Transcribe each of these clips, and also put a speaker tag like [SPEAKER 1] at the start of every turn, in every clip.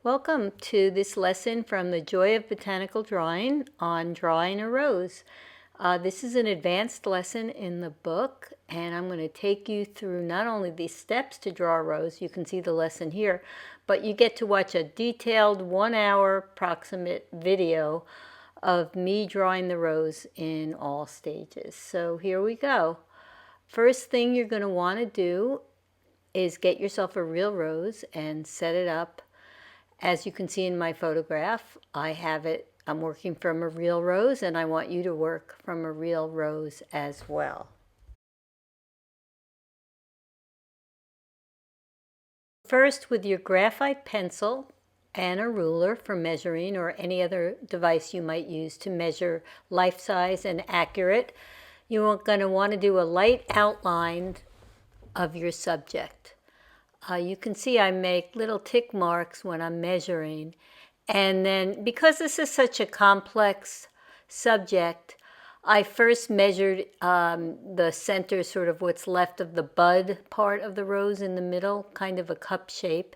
[SPEAKER 1] Welcome to this lesson from The Joy of Botanical Drawing on drawing a rose. This is an advanced lesson in the book, and I'm going to take you through not only the steps to draw a rose, you can see the lesson here, but you get to watch a detailed 1-hour approximate video of me drawing the rose in all stages. So here we go. First thing you're going to want to do is get yourself a real rose and set it up. As you can see in my photograph, I'm working from a real rose, and I want you to work from a real rose as well. First, with your graphite pencil and a ruler for measuring, or any other device you might use to measure life size and accurate, you're going to want to do a light outline of your subject. You can see I make little tick marks when I'm measuring. And then, because this is such a complex subject, I first measured the center, sort of what's left of the bud part of the rose in the middle, kind of a cup shape.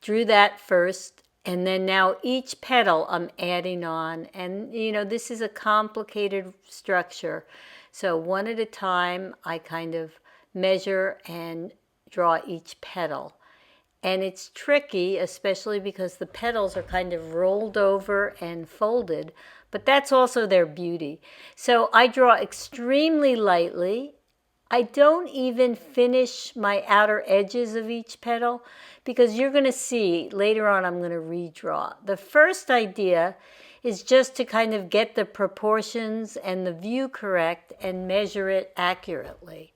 [SPEAKER 1] Drew that first, and then now each petal I'm adding on. And, this is a complicated structure. So one at a time, I kind of measure and draw each petal. And it's tricky, especially because the petals are kind of rolled over and folded, but that's also their beauty. So I draw extremely lightly. I don't even finish my outer edges of each petal, because you're going to see later on I'm going to redraw. The first idea is just to kind of get the proportions and the view correct and measure it accurately.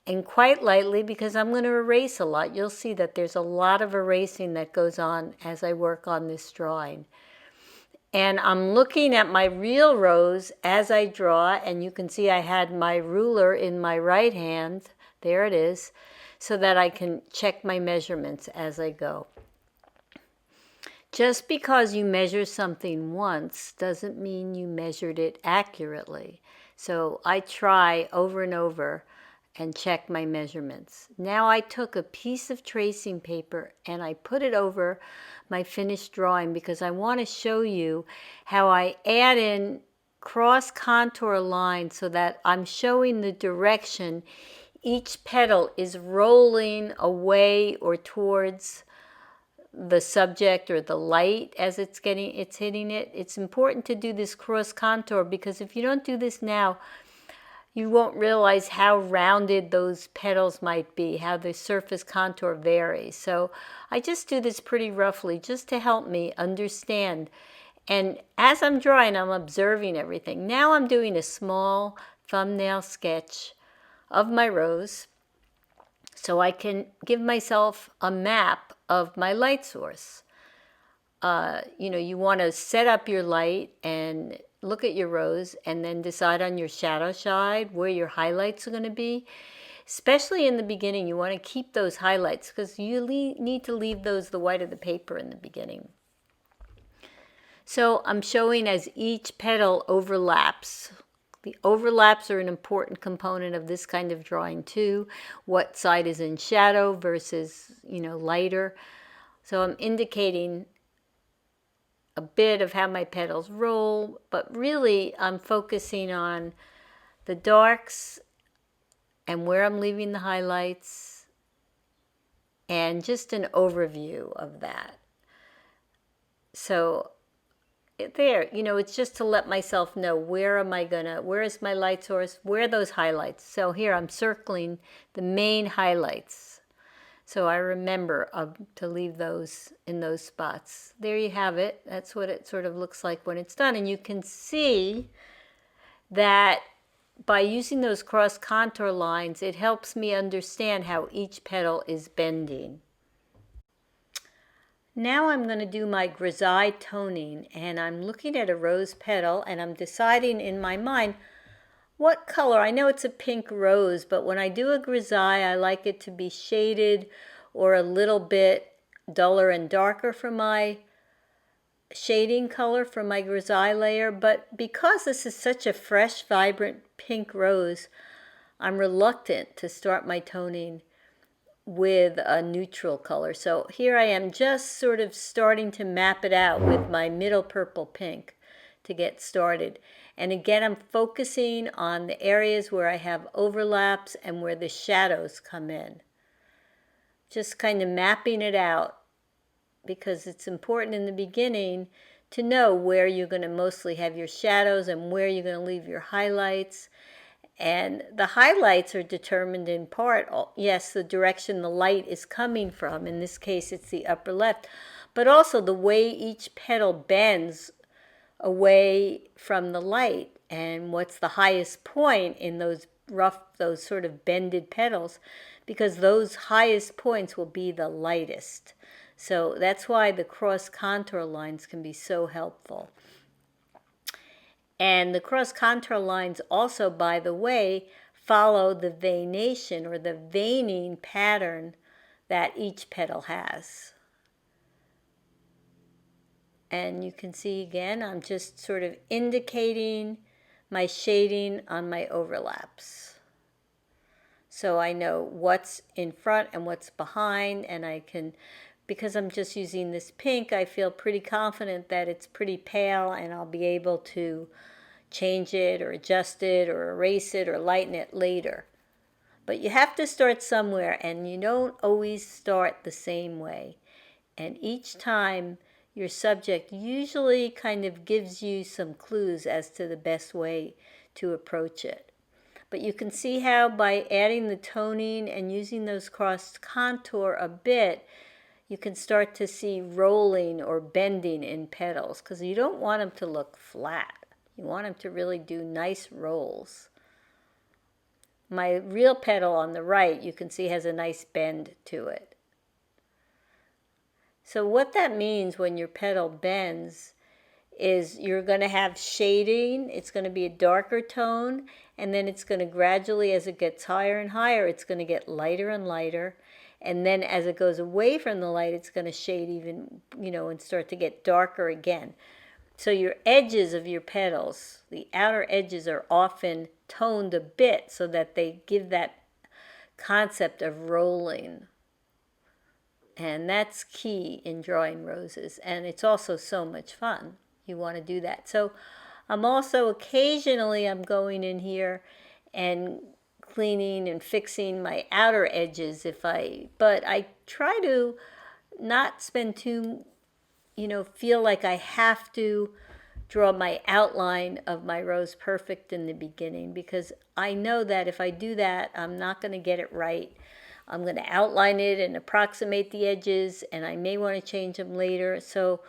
[SPEAKER 1] And quite lightly, because I'm going to erase a lot. You'll see that there's a lot of erasing that goes on as I work on this drawing. And I'm looking at my real rose as I draw, and you can see I had my ruler in my right hand. There it is, so that I can check my measurements as I go. Just because you measure something once doesn't mean you measured it accurately. So I try over and over and check my measurements. Now I took a piece of tracing paper and I put it over my finished drawing, because I want to show you how I add in cross contour lines so that I'm showing the direction each petal is rolling away or towards the subject or the light as it's hitting it. It's important to do this cross contour, because if you don't do this now, you won't realize how rounded those petals might be, how the surface contour varies. So I just do this pretty roughly just to help me understand. And as I'm drawing, I'm observing everything. Now I'm doing a small thumbnail sketch of my rose so I can give myself a map of my light source. You want to set up your light and look at your rose, and then decide on your shadow side where your highlights are going to be. Especially in the beginning, you want to keep those highlights, because you need to leave those the white of the paper in the beginning. So I'm showing as each petal overlaps. The overlaps are an important component of this kind of drawing too. What side is in shadow versus, lighter. So I'm indicating a bit of how my petals roll, but really I'm focusing on the darks and where I'm leaving the highlights, and just an overview of that. So there, it's just to let myself know where is my light source, where are those highlights. So here I'm circling the main highlights. So I remember to leave those in those spots. There you have it. That's what it sort of looks like when it's done. And you can see that by using those cross contour lines, it helps me understand how each petal is bending. Now I'm going to do my grisaille toning, and I'm looking at a rose petal and I'm deciding in my mind what color. I know it's a pink rose, but when I do a grisaille, I like it to be shaded or a little bit duller and darker for my shading color for my grisaille layer. But because this is such a fresh, vibrant pink rose, I'm reluctant to start my toning with a neutral color. So here I am just sort of starting to map it out with my middle purple pink to get started. And again, I'm focusing on the areas where I have overlaps and where the shadows come in. Just kind of mapping it out, because it's important in the beginning to know where you're going to mostly have your shadows and where you're going to leave your highlights. And the highlights are determined in part, yes, the direction the light is coming from. In this case, it's the upper left. But also the way each petal bends away from the light, and what's the highest point in those those sort of bended petals, because those highest points will be the lightest. So that's why the cross contour lines can be so helpful. And the cross contour lines also, by the way, follow the veination or the veining pattern that each petal has. And you can see again, I'm just sort of indicating my shading on my overlaps. So I know what's in front and what's behind, and I can, because I'm just using this pink, I feel pretty confident that it's pretty pale, and I'll be able to change it or adjust it or erase it or lighten it later. But you have to start somewhere, and you don't always start the same way. And each time your subject usually kind of gives you some clues as to the best way to approach it. But you can see how by adding the toning and using those cross contour a bit, you can start to see rolling or bending in petals, because you don't want them to look flat. You want them to really do nice rolls. My real petal on the right, you can see, has a nice bend to it. So what that means when your petal bends is you're going to have shading. It's going to be a darker tone, and then it's going to gradually, as it gets higher and higher, it's going to get lighter and lighter. And then as it goes away from the light, it's going to shade even, and start to get darker again. So your edges of your petals, the outer edges, are often toned a bit so that they give that concept of rolling. And that's key in drawing roses. And it's also so much fun. You want to do that. So I'm also occasionally I'm going in here and cleaning and fixing my outer edges but I try to not spend too, feel like I have to draw my outline of my rose perfect in the beginning, because I know that if I do that, I'm not going to get it right. I'm going to outline it and approximate the edges, and I may want to change them later. So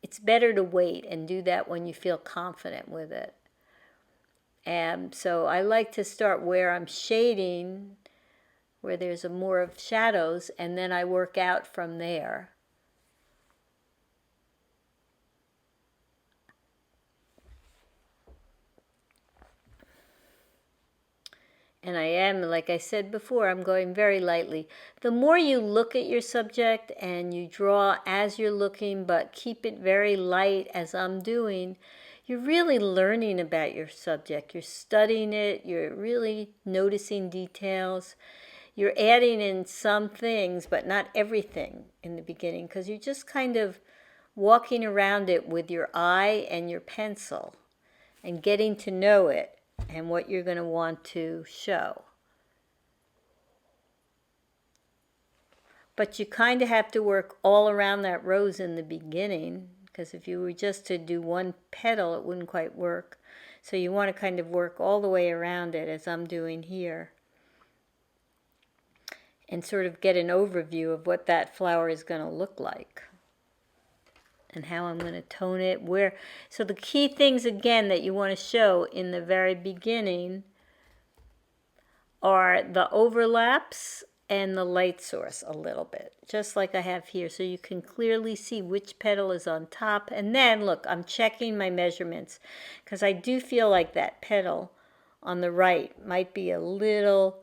[SPEAKER 1] it's better to wait and do that when you feel confident with it. And so I like to start where I'm shading, where there's more of shadows, and then I work out from there. And I am, like I said before, I'm going very lightly. The more you look at your subject and you draw as you're looking, but keep it very light as I'm doing, you're really learning about your subject. You're studying it. You're really noticing details. You're adding in some things, but not everything in the beginning, because you're just kind of walking around it with your eye and your pencil and getting to know it and what you're going to want to show. But you kind of have to work all around that rose in the beginning, because if you were just to do one petal, it wouldn't quite work. So you want to kind of work all the way around it, as I'm doing here, and sort of get an overview of what that flower is going to look like and how I'm going to tone it, where. So the key things, again, that you want to show in the very beginning are the overlaps and the light source a little bit, just like I have here, so you can clearly see which petal is on top. And then, look, I'm checking my measurements, because I do feel like that petal on the right might be a little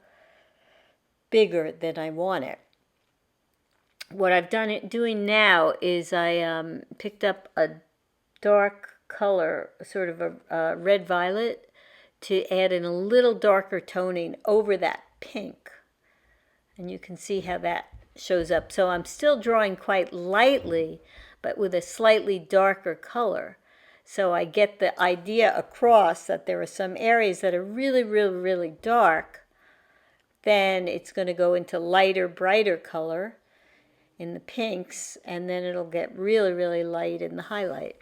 [SPEAKER 1] bigger than I want it. What I've doing now is I picked up a dark color, sort of a red violet, to add in a little darker toning over that pink. And you can see how that shows up. So I'm still drawing quite lightly, but with a slightly darker color. So I get the idea across that there are some areas that are really, really, really dark. Then it's going to go into lighter, brighter color in the pinks, and then it'll get really, really light in the highlight.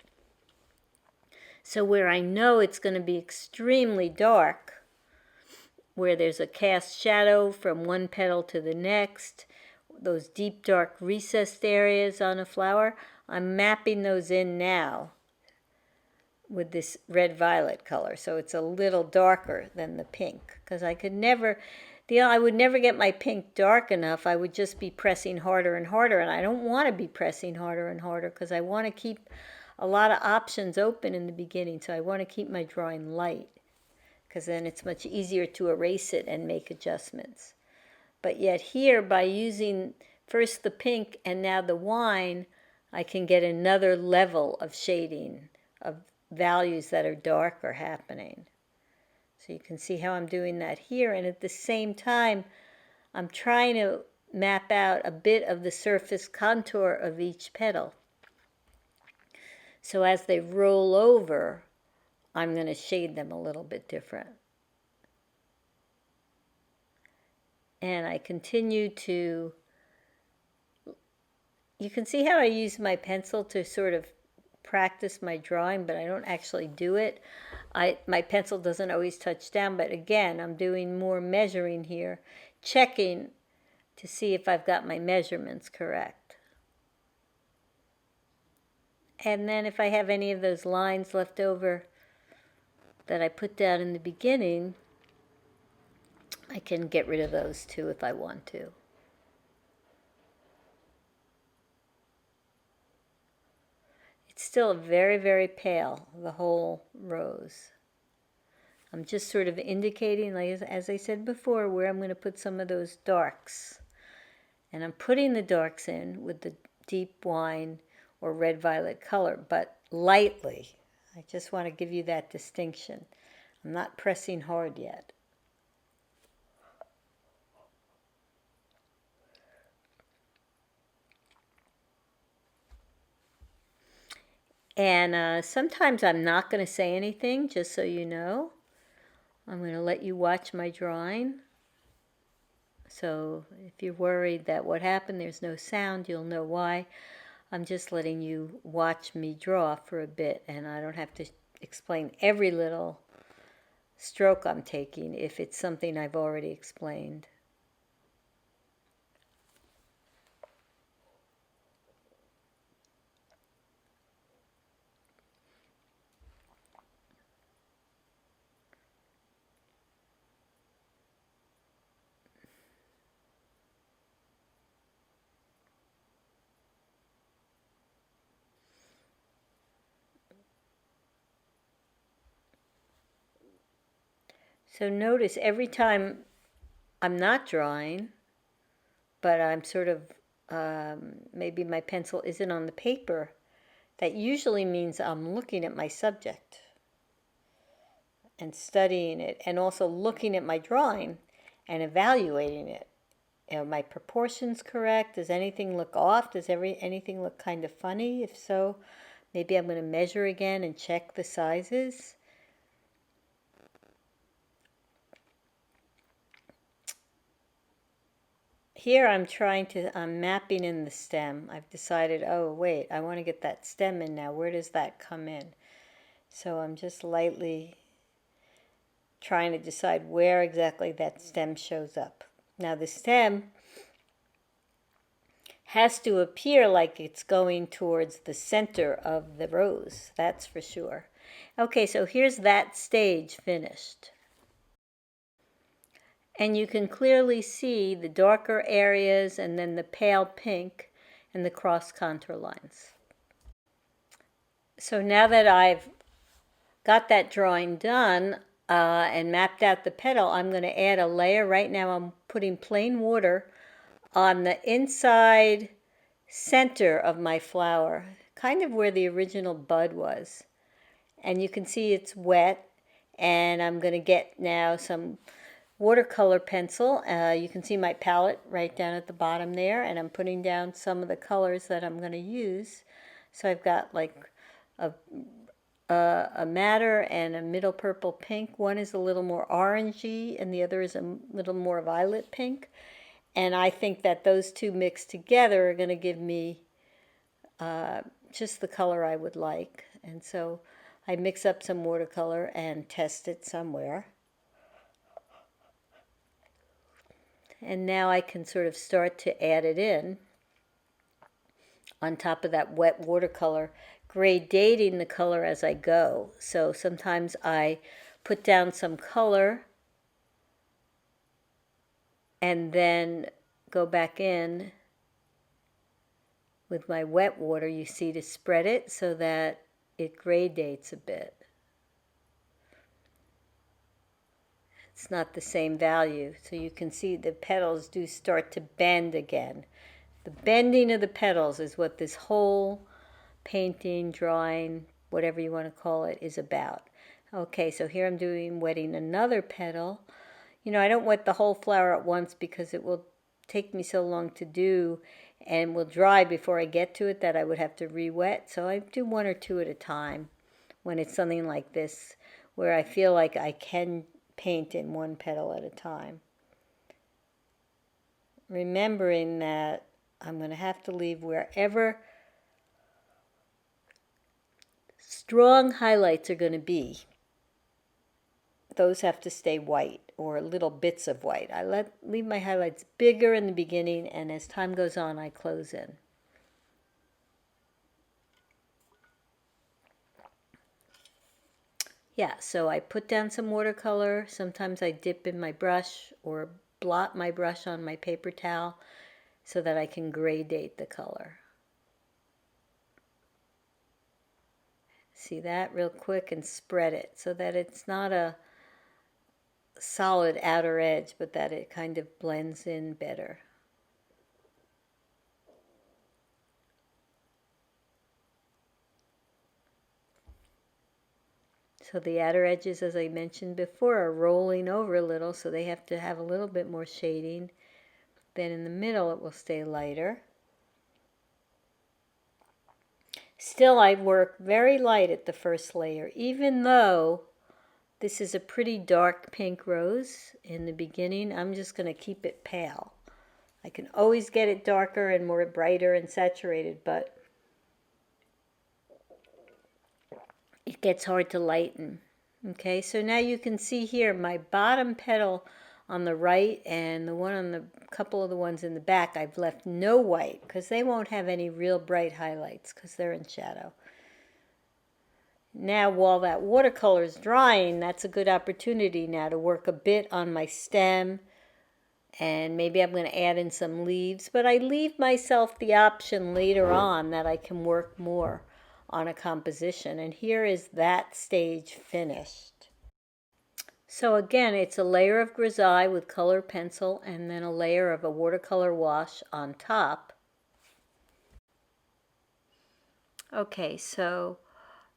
[SPEAKER 1] So where I know it's going to be extremely dark, where there's a cast shadow from one petal to the next, those deep dark recessed areas on a flower, I'm mapping those in now with this red-violet color. So it's a little darker than the pink, because I could never, I would never get my pink dark enough. I would just be pressing harder and harder, and I don't want to be pressing harder and harder because I want to keep a lot of options open in the beginning. So I want to keep my drawing light, because then it's much easier to erase it and make adjustments. But yet here, by using first the pink and now the wine, I can get another level of shading, of values that are darker happening. So you can see how I'm doing that here, and at the same time I'm trying to map out a bit of the surface contour of each petal. So as they roll over, I'm going to shade them a little bit different. And I continue to, you can see how I use my pencil to sort of practice my drawing, but I don't actually do it. My pencil doesn't always touch down, but again, I'm doing more measuring here, checking to see if I've got my measurements correct. And then if I have any of those lines left over that I put down in the beginning, I can get rid of those too if I want to. It's still very, very pale, the whole rose. I'm just sort of indicating, like as I said before, where I'm going to put some of those darks. And I'm putting the darks in with the deep wine or red-violet color, but lightly. I just want to give you that distinction. I'm not pressing hard yet. And sometimes I'm not going to say anything, just so you know. I'm going to let you watch my drawing. So if you're worried that what happened, there's no sound, you'll know why. I'm just letting you watch me draw for a bit, and I don't have to explain every little stroke I'm taking if it's something I've already explained. So notice every time I'm not drawing, but I'm sort of, maybe my pencil isn't on the paper, that usually means I'm looking at my subject and studying it, and also looking at my drawing and evaluating it. Are my proportions correct? Does anything look off? Does anything look kind of funny? If so, maybe I'm going to measure again and check the sizes. Here I'm mapping in the stem. I've decided, oh wait, I want to get that stem in now. Where does that come in? So I'm just lightly trying to decide where exactly that stem shows up. Now the stem has to appear like it's going towards the center of the rose, that's for sure. Okay, so here's that stage finished. And you can clearly see the darker areas and then the pale pink and the cross contour lines. So now that I've got that drawing done and mapped out the petal, I'm going to add a layer. Right now I'm putting plain water on the inside center of my flower, kind of where the original bud was. And you can see it's wet, and I'm going to get now some watercolor pencil. You can see my palette right down at the bottom there, and I'm putting down some of the colors that I'm going to use. So I've got like a madder and a middle purple pink. One is a little more orangey and the other is a little more violet pink. And I think that those two mixed together are going to give me just the color I would like. And so I mix up some watercolor and test it somewhere. And now I can sort of start to add it in on top of that wet watercolor, gradating the color as I go. So sometimes I put down some color and then go back in with my wet water, you see, to spread it so that it gradates a bit. It's not the same value, so you can see the petals do start to bend again. The bending of the petals is what this whole painting, drawing, whatever you want to call it, is about. Okay, so here I'm wetting another petal. You know, I don't wet the whole flower at once because it will take me so long to do and will dry before I get to it that I would have to re-wet. So I do one or two at a time when it's something like this where I feel like I can paint in one petal at a time. Remembering that I'm going to have to leave wherever strong highlights are going to be. Those have to stay white or little bits of white. I leave my highlights bigger in the beginning, and as time goes on, I close in. Yeah, so I put down some watercolor. Sometimes I dip in my brush or blot my brush on my paper towel so that I can gradate the color. See that real quick and spread it so that it's not a solid outer edge, but that it kind of blends in better. So the outer edges, as I mentioned before, are rolling over a little, so they have to have a little bit more shading. Then in the middle it will stay lighter. Still, I work very light at the first layer, even though this is a pretty dark pink rose in the beginning. I'm just going to keep it pale. I can always get it darker and more brighter and saturated, but it gets hard to lighten. Okay, so now you can see here my bottom petal on the right and the one on the couple of the ones in the back, I've left no white because they won't have any real bright highlights because they're in shadow. Now while that watercolor is drying, that's a good opportunity now to work a bit on my stem, and maybe I'm going to add in some leaves, but I leave myself the option later on that I can work more on a composition. And here is that stage finished. So again, it's a layer of grisaille with color pencil and then a layer of a watercolor wash on top. Okay, so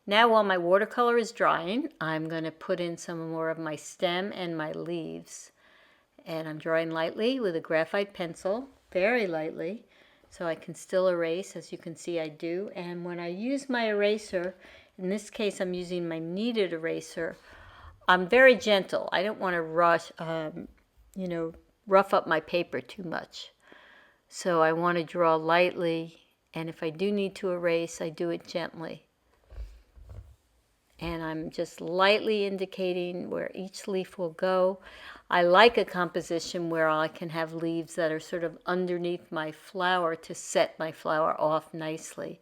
[SPEAKER 1] now while my watercolor is drying, I'm going to put in some more of my stem and my leaves. And I'm drawing lightly with a graphite pencil, very lightly, so I can still erase, as you can see I do. And when I use my eraser, in this case I'm using my kneaded eraser, I'm very gentle. I don't want to rush, rough up my paper too much. So I want to draw lightly, and if I do need to erase, I do it gently. And I'm just lightly indicating where each leaf will go. I like a composition where I can have leaves that are sort of underneath my flower to set my flower off nicely,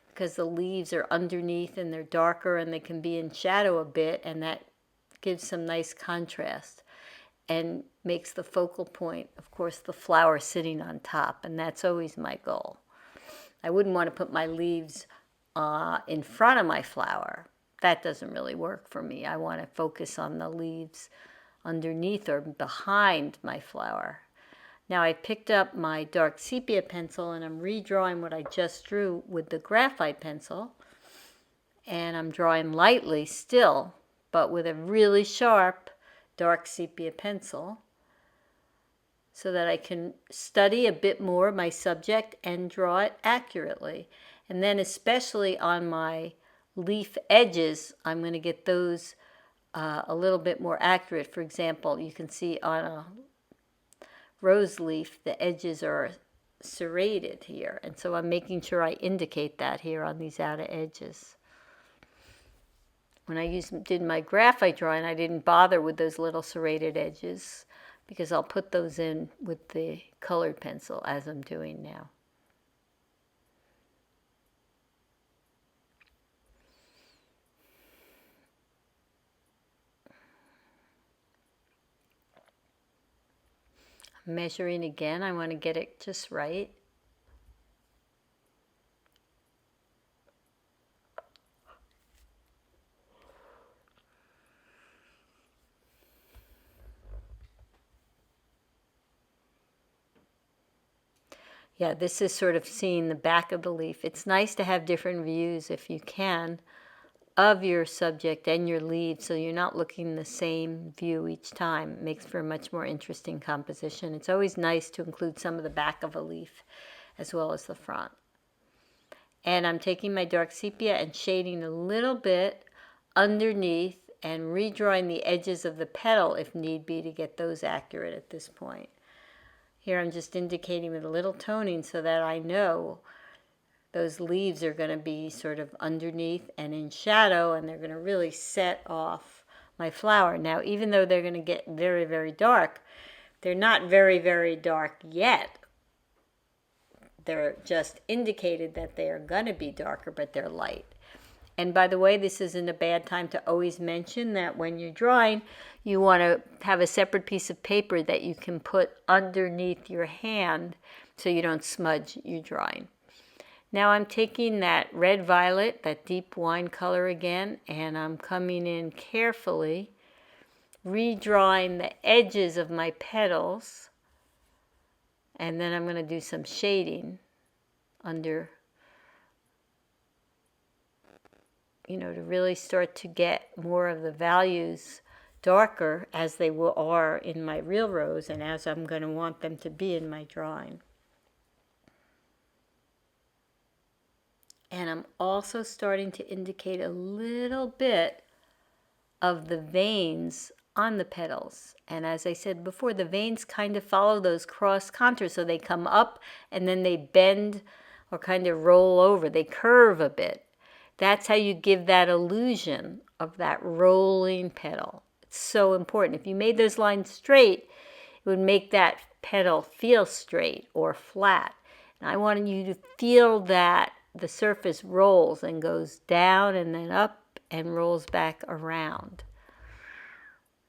[SPEAKER 1] because the leaves are underneath and they're darker and they can be in shadow a bit, and that gives some nice contrast and makes the focal point, of course, the flower sitting on top, and that's always my goal. I wouldn't want to put my leaves in front of my flower. That doesn't really work for me. I want to focus on the leaves underneath or behind my flower. Now I picked up my dark sepia pencil and I'm redrawing what I just drew with the graphite pencil, and I'm drawing lightly still, but with a really sharp dark sepia pencil. so that I can study a bit more my subject and draw it accurately. And then especially on my leaf edges, I'm going to get those a little bit more accurate. For example, you can see on a rose leaf, the edges are serrated here. And so I'm making sure I indicate that here on these outer edges. When I did my graphite drawing, I didn't bother with those little serrated edges because I'll put those in with the colored pencil as I'm doing now. Measuring again, I want to get it just right. Yeah, this is sort of seeing the back of the leaf. It's nice to have different views if you can of your subject and your leaves, so you're not looking the same view each time. It makes for a much more interesting composition. It's always nice to include some of the back of a leaf as well as the front. And I'm taking my dark sepia and shading a little bit underneath and redrawing the edges of the petal if need be to get those accurate at this point. Here I'm just indicating with a little toning so that I know those leaves are going to be sort of underneath and in shadow, and they're going to really set off my flower. Now, even though they're going to get very, very dark, they're not very, very dark yet. They're just indicated that they are going to be darker, but they're light. And by the way, this isn't a bad time to always mention that when you're drawing, you want to have a separate piece of paper that you can put underneath your hand so you don't smudge your drawing. Now I'm taking that red violet, that deep wine color again, and I'm coming in carefully, redrawing the edges of my petals, and then I'm going to do some shading under, to really start to get more of the values darker as they are in my real rose and as I'm going to want them to be in my drawing. And I'm also starting to indicate a little bit of the veins on the petals. And as I said before, the veins kind of follow those cross contours. So they come up and then they bend or kind of roll over. They curve a bit. That's how you give that illusion of that rolling petal. It's so important. If you made those lines straight, it would make that petal feel straight or flat. And I wanted you to feel that the surface rolls and goes down and then up and rolls back around.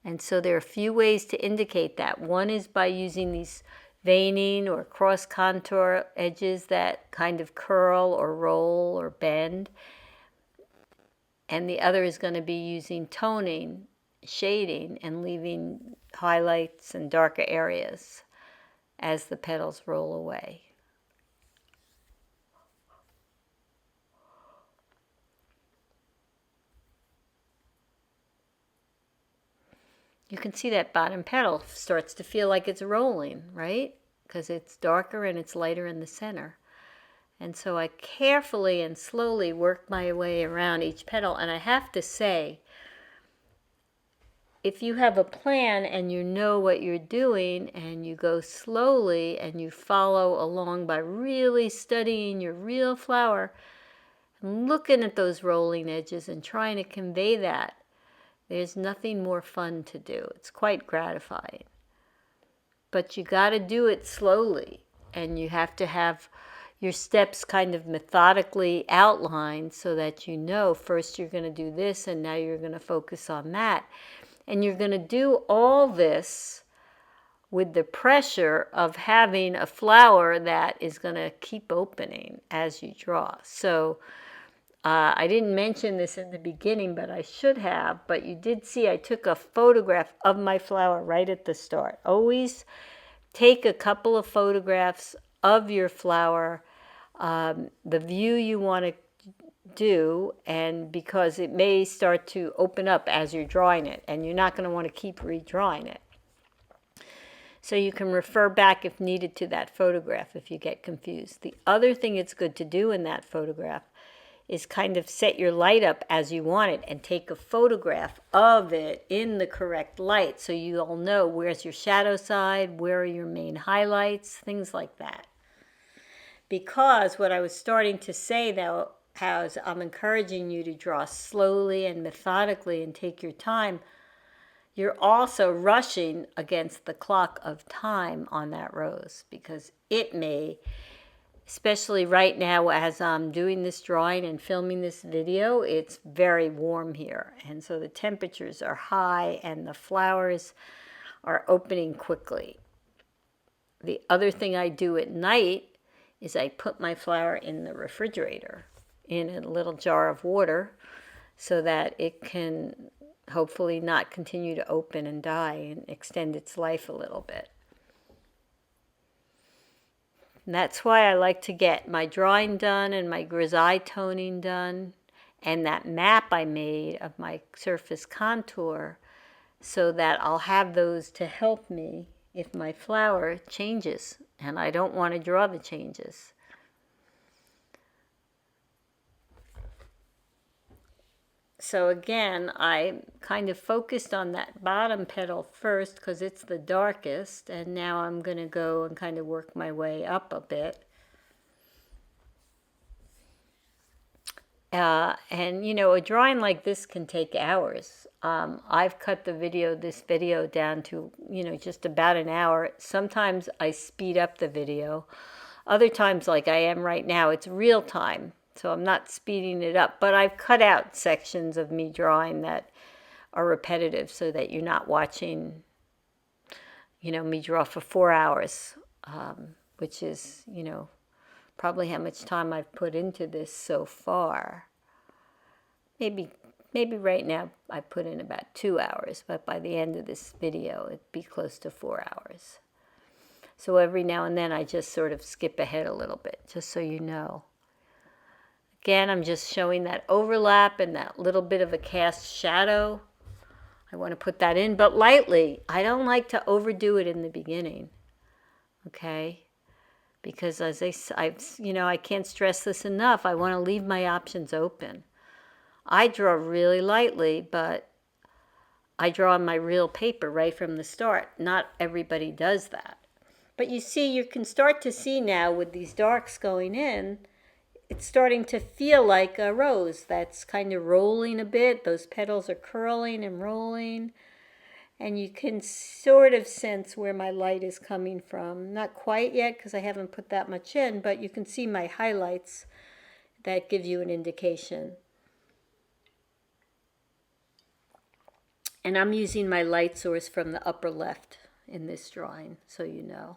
[SPEAKER 1] And so there are a few ways to indicate that. One is by using these veining or cross contour edges that kind of curl or roll or bend. And the other is going to be using toning, shading, and leaving highlights and darker areas as the petals roll away. You can see that bottom petal starts to feel like it's rolling, right? Because it's darker and it's lighter in the center. And so I carefully and slowly work my way around each petal. And I have to say, if you have a plan and you know what you're doing and you go slowly and you follow along by really studying your real flower and looking at those rolling edges and trying to convey that, there's nothing more fun to do. It's quite gratifying. But you got to do it slowly, and you have to have your steps kind of methodically outlined so that you know first you're going to do this and now you're going to focus on that. And you're going to do all this with the pressure of having a flower that is going to keep opening as you draw. So I didn't mention this in the beginning, but I should have. But you did see I took a photograph of my flower right at the start. Always take a couple of photographs of your flower, the view you want to do, and because it may start to open up as you're drawing it, and you're not going to want to keep redrawing it. So you can refer back if needed to that photograph if you get confused. The other thing it's good to do in that photograph is kind of set your light up as you want it and take a photograph of it in the correct light so you'll know where's your shadow side, where are your main highlights, things like that. Because what I was starting to say though, how I'm encouraging you to draw slowly and methodically and take your time, you're also rushing against the clock of time on that rose, because it may, especially right now as I'm doing this drawing and filming this video, it's very warm here. And so the temperatures are high and the flowers are opening quickly. The other thing I do at night is I put my flower in the refrigerator in a little jar of water so that it can hopefully not continue to open and die and extend its life a little bit. And that's why I like to get my drawing done and my grisaille toning done and that map I made of my surface contour, so that I'll have those to help me if my flower changes and I don't want to draw the changes. So again, I kind of focused on that bottom petal first because it's the darkest, and now I'm going to go and kind of work my way up a bit. And you know, a drawing like this can take hours. I've cut this video down to, you know, just about an hour. Sometimes I speed up the video. Other times, like I am right now, it's real time. So I'm not speeding it up, but I've cut out sections of me drawing that are repetitive so that you're not watching, you know, me draw for 4 hours, which is, you know, probably how much time I've put into this so far. Maybe right now I put in about 2 hours, but by the end of this video, it'd be close to 4 hours. So every now and then I just sort of skip ahead a little bit, just so you know. Again, I'm just showing that overlap and that little bit of a cast shadow. I want to put that in, but lightly. I don't like to overdo it in the beginning, okay? Because as I can't stress this enough, I want to leave my options open. I draw really lightly, but I draw on my real paper right from the start. Not everybody does that. But you see, you can start to see now with these darks going in, it's starting to feel like a rose that's kind of rolling a bit. Those petals are curling and rolling. And you can sort of sense where my light is coming from. Not quite yet because I haven't put that much in, but you can see my highlights that give you an indication. And I'm using my light source from the upper left in this drawing, so you know.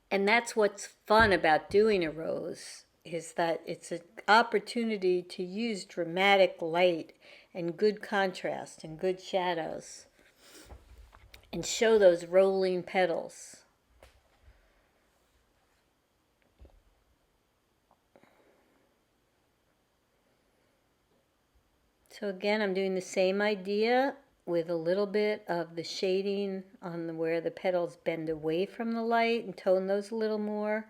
[SPEAKER 1] And that's what's fun about doing a rose, is that it's an opportunity to use dramatic light and good contrast and good shadows and show those rolling petals. So again, I'm doing the same idea with a little bit of the shading on where the petals bend away from the light and tone those a little more.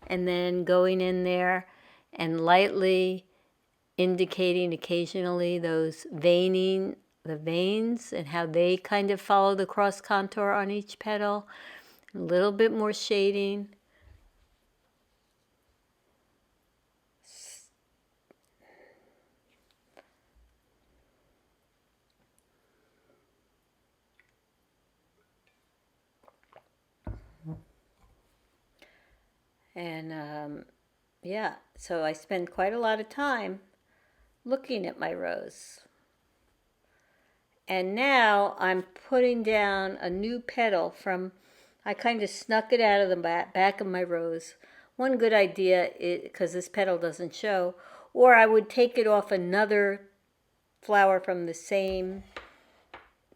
[SPEAKER 1] And then going in there and lightly indicating occasionally those the veins and how they kind of follow the cross contour on each petal. A little bit more shading. And yeah, so I spend quite a lot of time looking at my rose. And now I'm putting down a new petal from, I kind of snuck it out of the back of my rose. One good idea, because this petal doesn't show, or I would take it off another flower from the same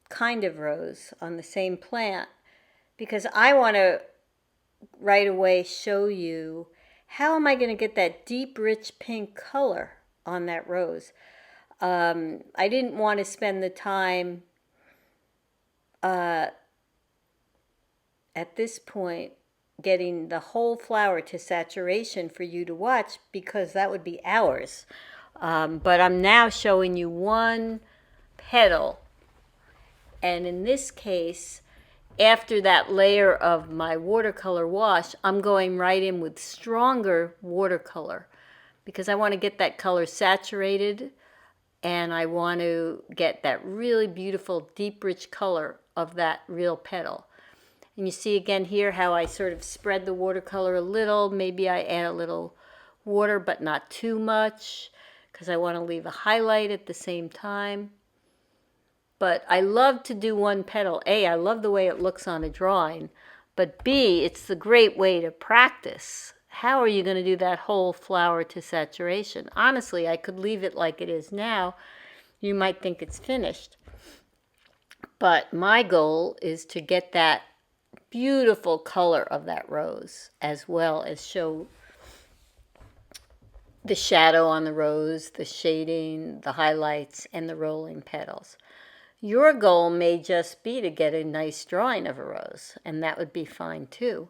[SPEAKER 1] kind of rose on the same plant, because I want to right away show you how am I going to get that deep, rich pink color on that rose. I didn't want to spend the time at this point getting the whole flower to saturation for you to watch, because that would be hours. But I'm now showing you one petal, and in this case, after that layer of my watercolor wash, I'm going right in with stronger watercolor because I want to get that color saturated, and I want to get that really beautiful deep rich color of that real petal. And you see again here how I sort of spread the watercolor a little. Maybe I add a little water, but not too much, because I want to leave a highlight at the same time. But I love to do one petal. A, I love the way it looks on a drawing, but B, it's the great way to practice. How are you going to do that whole flower to saturation? Honestly, I could leave it like it is now. You might think it's finished. But my goal is to get that beautiful color of that rose, as well as show the shadow on the rose, the shading, the highlights, and the rolling petals. Your goal may just be to get a nice drawing of a rose, and that would be fine too.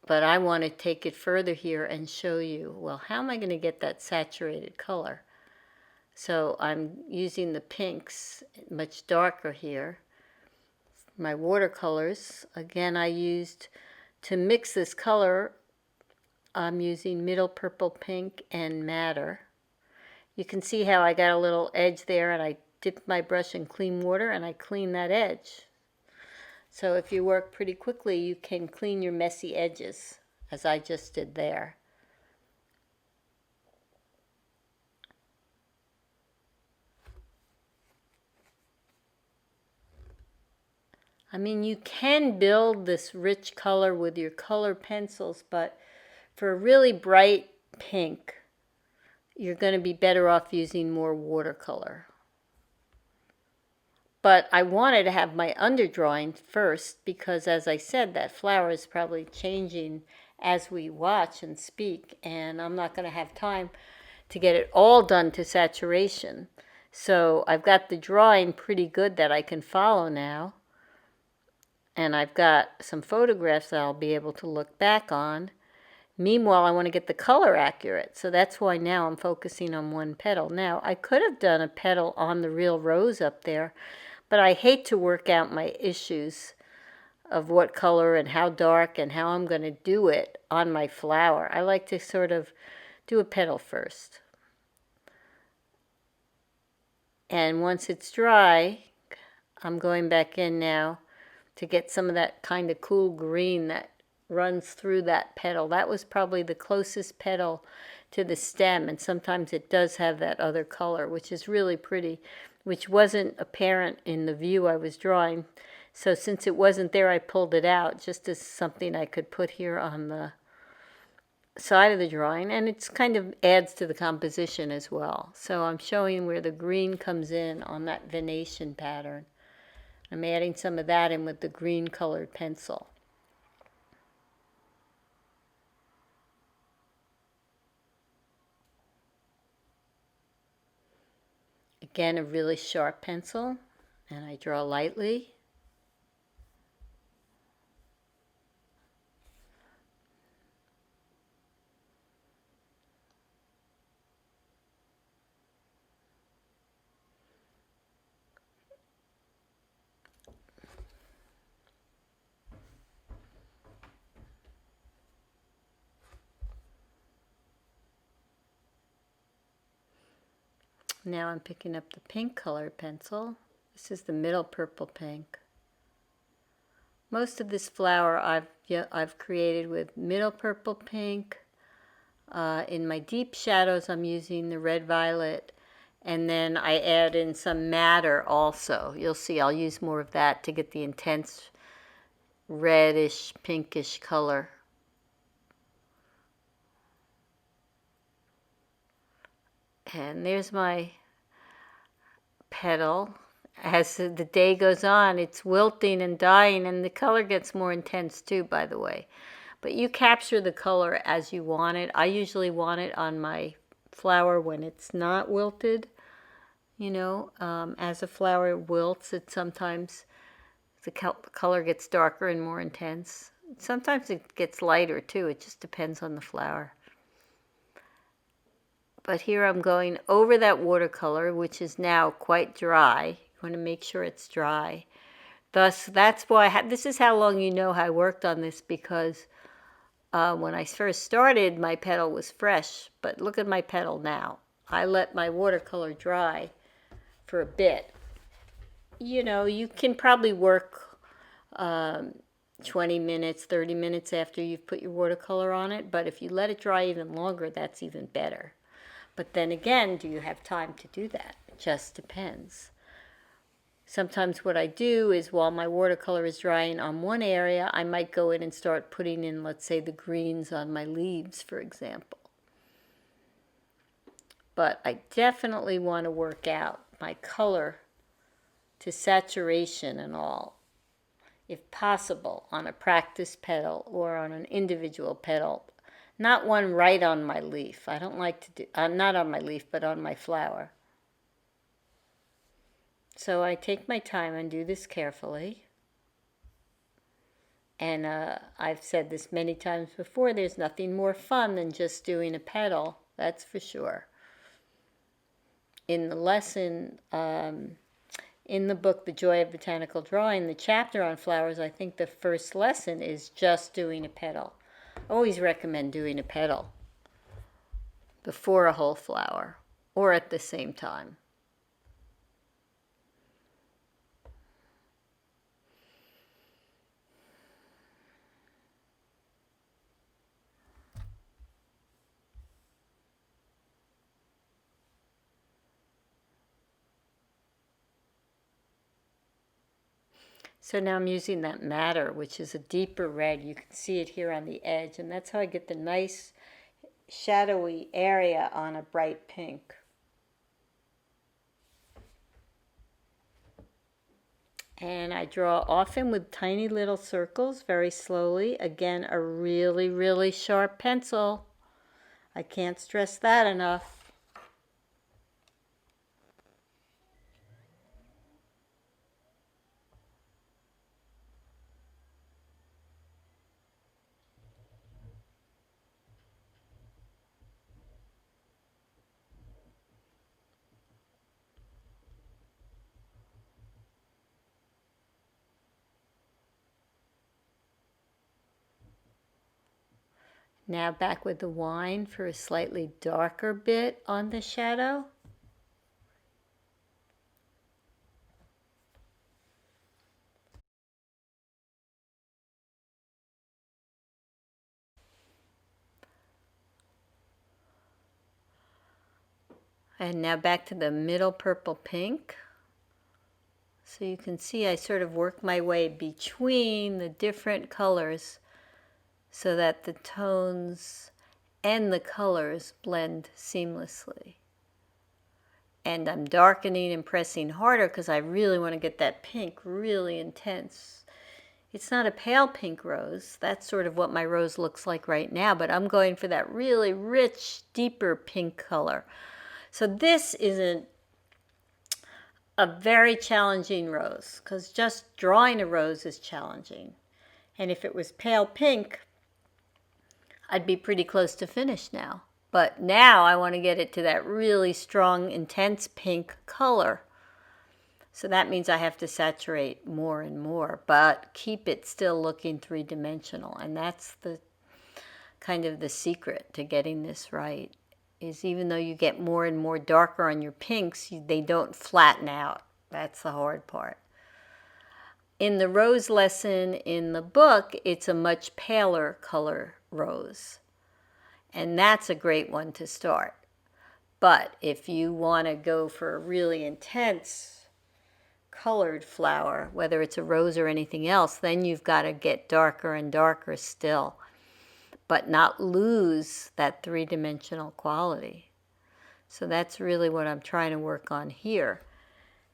[SPEAKER 1] But I want to take it further here and show you, well, how am I going to get that saturated color? So I'm using the pinks, much darker here. My watercolors, again, I used to mix this color. I'm using middle purple pink and madder. You can see how I got a little edge there, and I dipped my brush in clean water and I clean that edge. So if you work pretty quickly, you can clean your messy edges, as I just did there. I mean, you can build this rich color with your color pencils, but for a really bright pink, you're going to be better off using more watercolor. But I wanted to have my underdrawing first because, as I said, that flower is probably changing as we watch and speak, and I'm not going to have time to get it all done to saturation. So I've got the drawing pretty good that I can follow now. And I've got some photographs that I'll be able to look back on. Meanwhile, I want to get the color accurate, so that's why now I'm focusing on one petal. Now, I could have done a petal on the real rose up there, but I hate to work out my issues of what color and how dark and how I'm going to do it on my flower. I like to sort of do a petal first. And once it's dry, I'm going back in now to get some of that kind of cool green that runs through that petal. That was probably the closest petal to the stem, and sometimes it does have that other color, which is really pretty, which wasn't apparent in the view I was drawing. So since it wasn't there, I pulled it out just as something I could put here on the side of the drawing, and it's kind of adds to the composition as well. So I'm showing where the green comes in on that venation pattern. I'm adding some of that in with the green colored pencil. Again, a really sharp pencil, and I draw lightly. Now I'm picking up the pink colored pencil. This is the middle purple pink. Most of this flower I've created with middle purple pink. In my deep shadows I'm using the red violet, and then I add in some madder also. You'll see I'll use more of that to get the intense reddish pinkish color. And there's my petal. As the day goes on, it's wilting and dying, and the color gets more intense too, by the way. But you capture the color as you want it. I usually want it on my flower when it's not wilted. As a flower wilts, it sometimes the color gets darker and more intense. Sometimes it gets lighter too. It just depends on the flower. But here I'm going over that watercolor, which is now quite dry. You want to make sure it's dry. Thus, that's why this is how long you know I worked on this, because when I first started, my petal was fresh. But look at my petal now. I let my watercolor dry for a bit. You can probably work 20 minutes, 30 minutes after you've put your watercolor on it. But if you let it dry even longer, that's even better. But then again, do you have time to do that? It just depends. Sometimes what I do is while my watercolor is drying on one area, I might go in and start putting in, let's say, the greens on my leaves, for example. But I definitely want to work out my color to saturation and all, if possible, on a practice petal or on an individual petal. Not one right on my leaf. I don't like to do, not on my leaf, but on my flower. So I take my time and do this carefully. And I've said this many times before, there's nothing more fun than just doing a petal, that's for sure. In the lesson, in the book, The Joy of Botanical Drawing, the chapter on flowers, I think the first lesson is just doing a petal. I always recommend doing a petal before a whole flower or at the same time. So now I'm using that madder, which is a deeper red. You can see it here on the edge, and that's how I get the nice shadowy area on a bright pink. And I draw often with tiny little circles, very slowly. Again, a really, really sharp pencil. I can't stress that enough. Now back with the wine for a slightly darker bit on the shadow. And now back to the middle purple pink. So you can see I sort of work my way between the different colors so that the tones and the colors blend seamlessly. And I'm darkening and pressing harder because I really want to get that pink really intense. It's not a pale pink rose. That's sort of what my rose looks like right now, but I'm going for that really rich, deeper pink color. So this isn't a very challenging rose, because just drawing a rose is challenging. And if it was pale pink, I'd be pretty close to finish now. But now I want to get it to that really strong, intense pink color. So that means I have to saturate more and more, but keep it still looking three-dimensional. And that's the kind of the secret to getting this right, is even though you get more and more darker on your pinks, they don't flatten out. That's the hard part. In the rose lesson in the book, it's a much paler color rose. And that's a great one to start. But if you want to go for a really intense colored flower, whether it's a rose or anything else, then you've got to get darker and darker still, but not lose that three-dimensional quality. So that's really what I'm trying to work on here.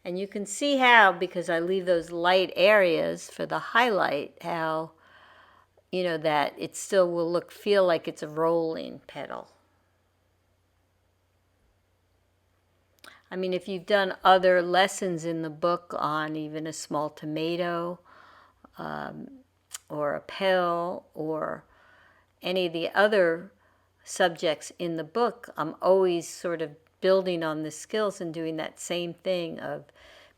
[SPEAKER 1] And you can see how, because I leave those light areas for the highlight, how, that it still will feel like it's a rolling petal. I mean, if you've done other lessons in the book on even a small tomato, or a pill, or any of the other subjects in the book, I'm always sort of building on the skills and doing that same thing of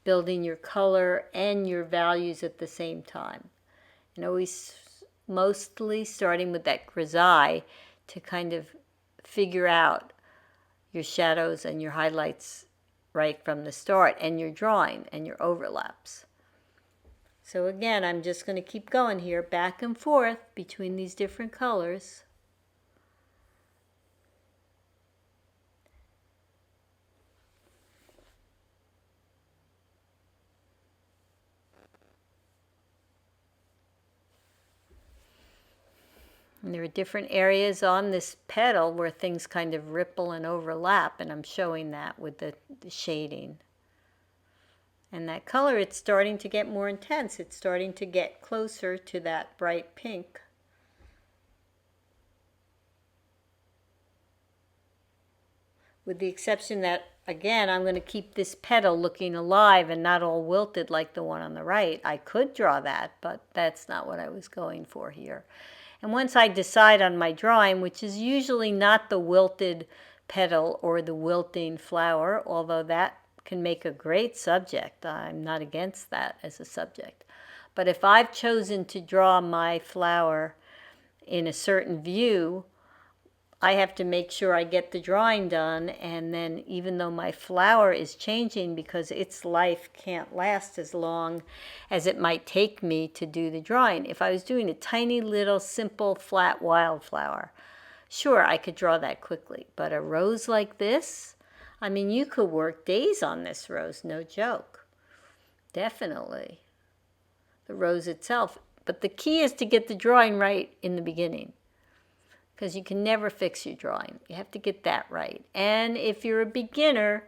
[SPEAKER 1] building your color and your values at the same time. And always mostly starting with that grisaille to kind of figure out your shadows and your highlights right from the start, and your drawing and your overlaps. So again, I'm just going to keep going here, back and forth between these different colors. And there are different areas on this petal where things kind of ripple and overlap, and I'm showing that with the shading. And that color, it's starting to get more intense. It's starting to get closer to that bright pink. With the exception that, again, I'm going to keep this petal looking alive and not all wilted like the one on the right. I could draw that, but that's not what I was going for here. And once I decide on my drawing, which is usually not the wilted petal or the wilting flower, although that can make a great subject. I'm not against that as a subject. But if I've chosen to draw my flower in a certain view, I have to make sure I get the drawing done, and then even though my flower is changing because its life can't last as long as it might take me to do the drawing. If I was doing a tiny little simple flat wildflower, sure, I could draw that quickly. But a rose like this, I mean, you could work days on this rose, no joke. Definitely. The rose itself. But the key is to get the drawing right in the beginning, because you can never fix your drawing. You have to get that right. And if you're a beginner,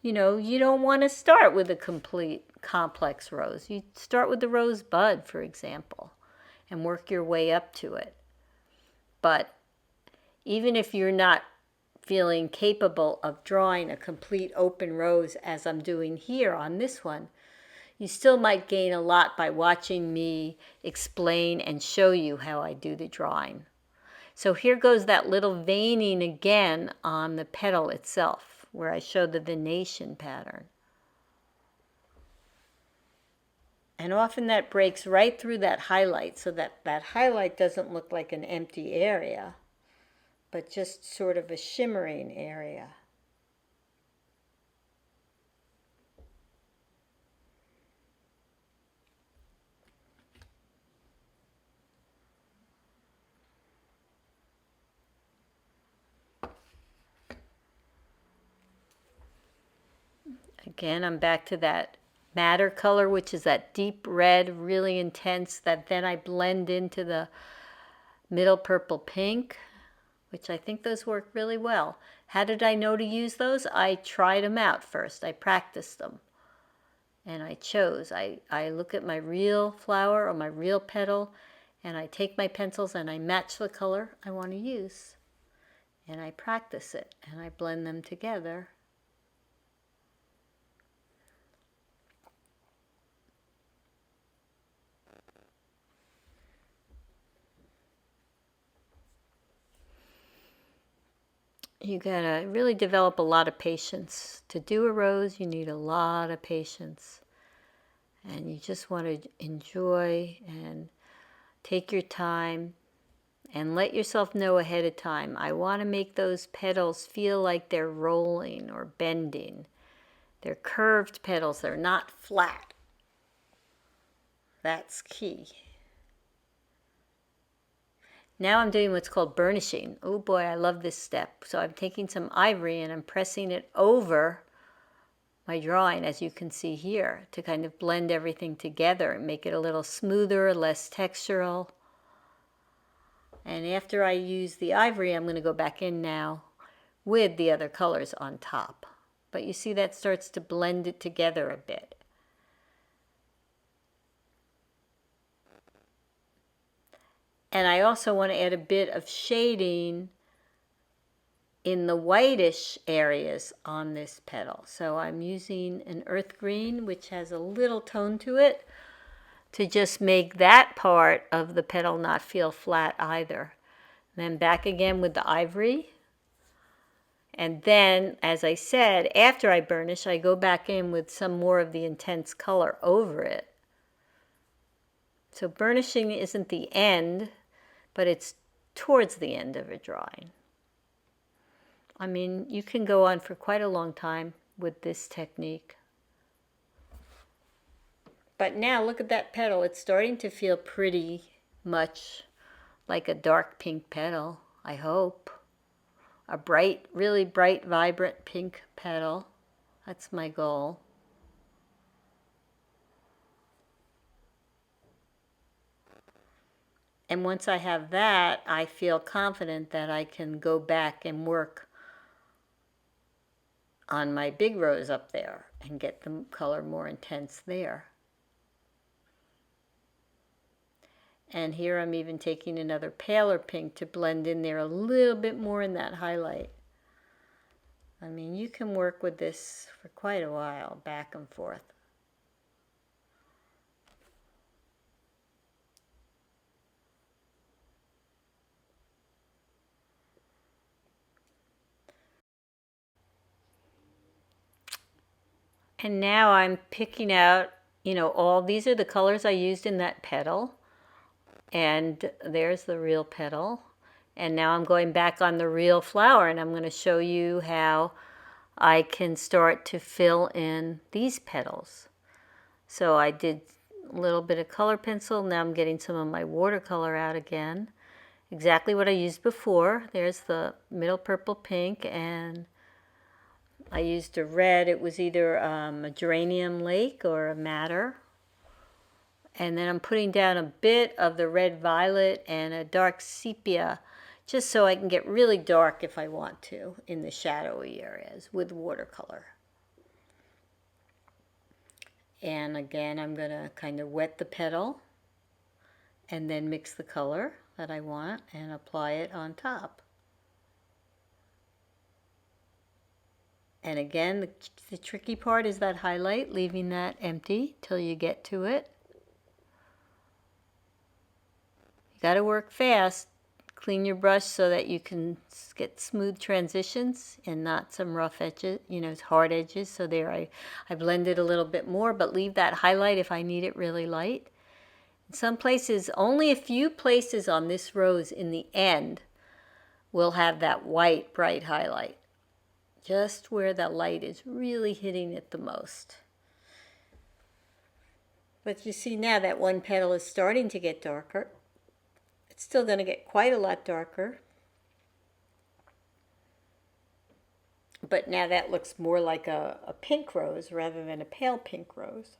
[SPEAKER 1] you don't want to start with a complete complex rose. You start with the rose bud, for example, and work your way up to it. But even if you're not feeling capable of drawing a complete open rose as I'm doing here on this one, you still might gain a lot by watching me explain and show you how I do the drawing. So here goes that little veining again on the petal itself, where I show the venation pattern. And often that breaks right through that highlight, so that that highlight doesn't look like an empty area, but just sort of a shimmering area. Again, I'm back to that madder color, which is that deep red, really intense, that then I blend into the middle purple pink, which I think those work really well. How did I know to use those? I tried them out first. I practiced them. And I chose. I look at my real flower or my real petal, and I take my pencils and I match the color I want to use. And I practice it, and I blend them together. You gotta really develop a lot of patience. To do a rose, you need a lot of patience. And you just want to enjoy and take your time and let yourself know ahead of time. I want to make those petals feel like they're rolling or bending. They're curved petals, they're not flat. That's key. Now I'm doing what's called burnishing. Oh boy, I love this step. So I'm taking some ivory and I'm pressing it over my drawing, as you can see here, to kind of blend everything together and make it a little smoother, less textural. And after I use the ivory, I'm going to go back in now with the other colors on top. But you see that starts to blend it together a bit. And I also want to add a bit of shading in the whitish areas on this petal. So I'm using an earth green, which has a little tone to it, to just make that part of the petal not feel flat either. And then back again with the ivory. And then, as I said, after I burnish, I go back in with some more of the intense color over it. So burnishing isn't the end, but it's towards the end of a drawing. I mean, you can go on for quite a long time with this technique. But now look at that petal. It's starting to feel pretty much like a dark pink petal, I hope. A bright, really bright, vibrant pink petal. That's my goal. And once I have that, I feel confident that I can go back and work on my big rose up there and get the color more intense there. And here I'm even taking another paler pink to blend in there a little bit more in that highlight. I mean, you can work with this for quite a while, back and forth. And now I'm picking out, all these are the colors I used in that petal. And there's the real petal. And now I'm going back on the real flower, and I'm going to show you how I can start to fill in these petals. So I did a little bit of color pencil. Now I'm getting some of my watercolor out again. Exactly what I used before. There's the middle purple pink, and I used a red. It was either a geranium lake or a madder. And then I'm putting down a bit of the red violet and a dark sepia, just so I can get really dark if I want to in the shadowy areas with watercolor. And again, I'm going to kind of wet the petal and then mix the color that I want and apply it on top. And again, the tricky part is that highlight, leaving that empty till you get to it. You got to work fast. Clean your brush so that you can get smooth transitions and not some rough edges, hard edges. So there I blended a little bit more, but leave that highlight if I need it really light. In some places, only a few places on this rose in the end will have that white, bright highlight. Just where the light is really hitting it the most. But you see now that one petal is starting to get darker. It's still going to get quite a lot darker. But now that looks more like a pink rose rather than a pale pink rose.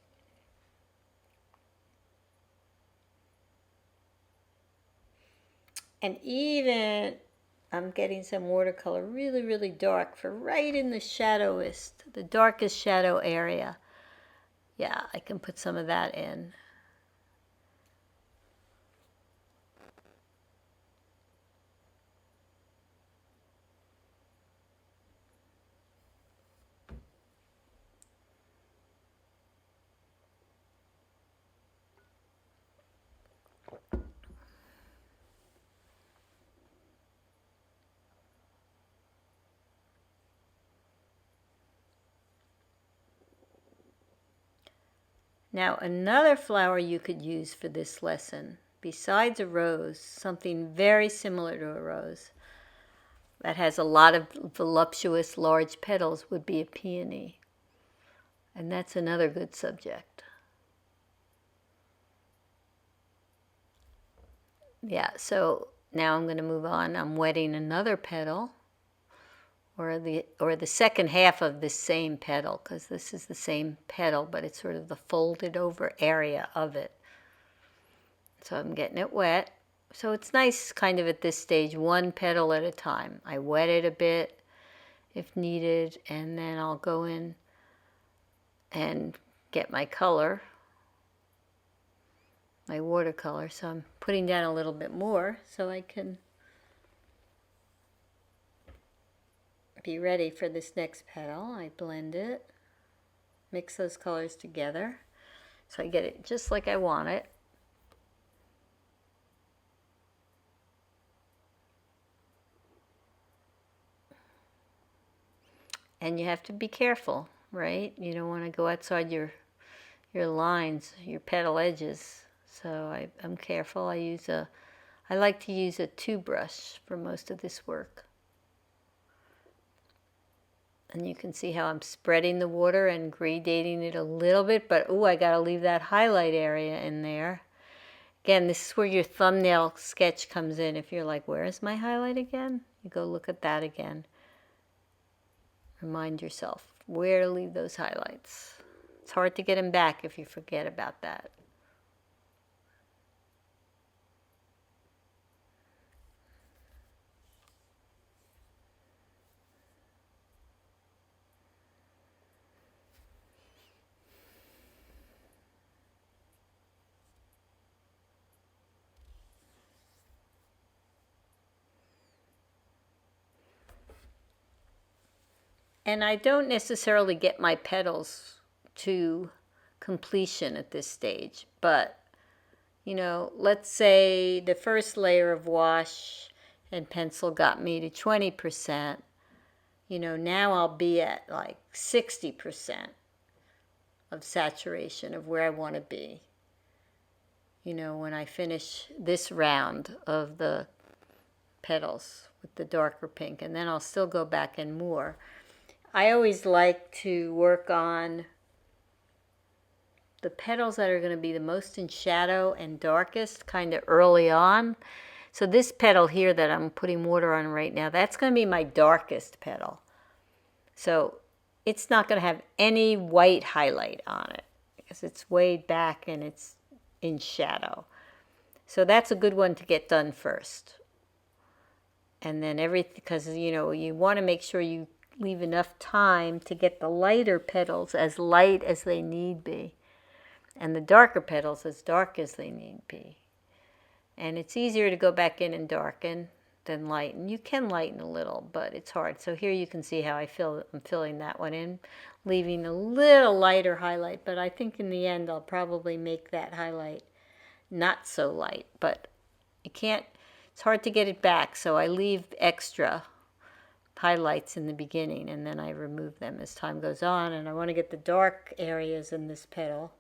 [SPEAKER 1] And even I'm getting some watercolor really, really dark for right in the shadowest, the darkest shadow area. Yeah, I can put some of that in. Now another flower you could use for this lesson, besides a rose, something very similar to a rose that has a lot of voluptuous large petals, would be a peony. And that's another good subject. Yeah, so now I'm going to move on. I'm wetting another petal, or the second half of this same petal, because this is the same petal, but it's sort of the folded over area of it. So I'm getting it wet. So it's nice kind of at this stage, one petal at a time. I wet it a bit if needed, and then I'll go in and get my color, my watercolor. So I'm putting down a little bit more so I can be ready for this next petal. I blend it, mix those colors together so I get it just like I want it. And you have to be careful, right? You don't want to go outside your lines, your petal edges. So I'm careful. I like to use a 2 brush for most of this work. And you can see how I'm spreading the water and gradating it a little bit, but oh, I gotta leave that highlight area in there. Again, this is where your thumbnail sketch comes in. If you're like, where is my highlight again? You go look at that again. Remind yourself where to leave those highlights. It's hard to get them back if you forget about that. And I don't necessarily get my petals to completion at this stage, but you know, let's say the first layer of wash and pencil got me to 20%. You know, now I'll be at like 60% of saturation of where I want to be. You know, when I finish this round of the petals with the darker pink, and then I'll still go back and more. I always like to work on the petals that are going to be the most in shadow and darkest kind of early on. So this petal here that I'm putting water on right now, that's going to be my darkest petal. So it's not going to have any white highlight on it because it's way back and it's in shadow. So that's a good one to get done first. And then because you know, you want to make sure you leave enough time to get the lighter petals as light as they need be, and the darker petals as dark as they need be. And it's easier to go back in and darken than lighten. You can lighten a little, but it's hard. So here you can see how I'm filling that one in, leaving a little lighter highlight, but I think in the end I'll probably make that highlight not so light, but it's hard to get it back, so I leave extra highlights in the beginning and then I remove them as time goes on. And I want to get the dark areas in this petal.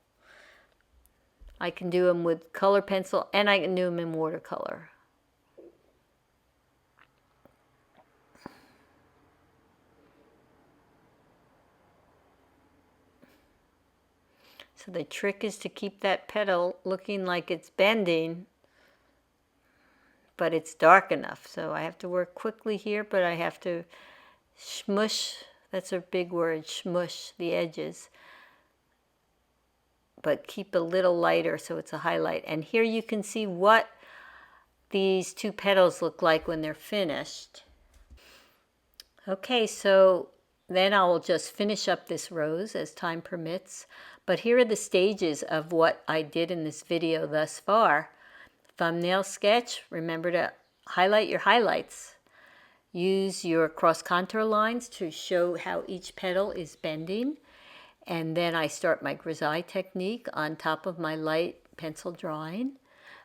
[SPEAKER 1] I can do them with color pencil and I can do them in watercolor. So the trick is to keep that petal looking like it's bending, but it's dark enough. So I have to work quickly here, but I have to smush, that's a big word, smush the edges, but keep a little lighter so it's a highlight. And here you can see what these 2 petals look like when they're finished. Okay, so then I'll just finish up this rose as time permits. But here are the stages of what I did in this video thus far. Thumbnail sketch, remember to highlight your highlights. Use your cross contour lines to show how each petal is bending. And then I start my grisaille technique on top of my light pencil drawing.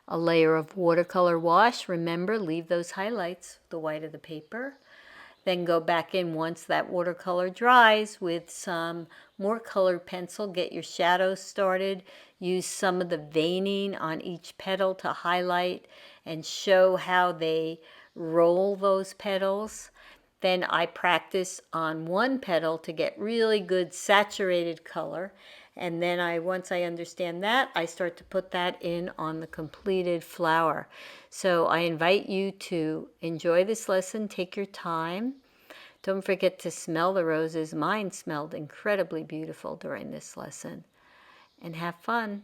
[SPEAKER 1] A layer of watercolor wash, remember, leave those highlights, the white of the paper. Then go back in once that watercolor dries with some more colored pencil. Get your shadows started. Use some of the veining on each petal to highlight and show how they roll those petals. Then I practice on one petal to get really good saturated color. And then once I understand that, I start to put that in on the completed flower. So I invite you to enjoy this lesson, take your time. Don't forget to smell the roses. Mine smelled incredibly beautiful during this lesson. And have fun.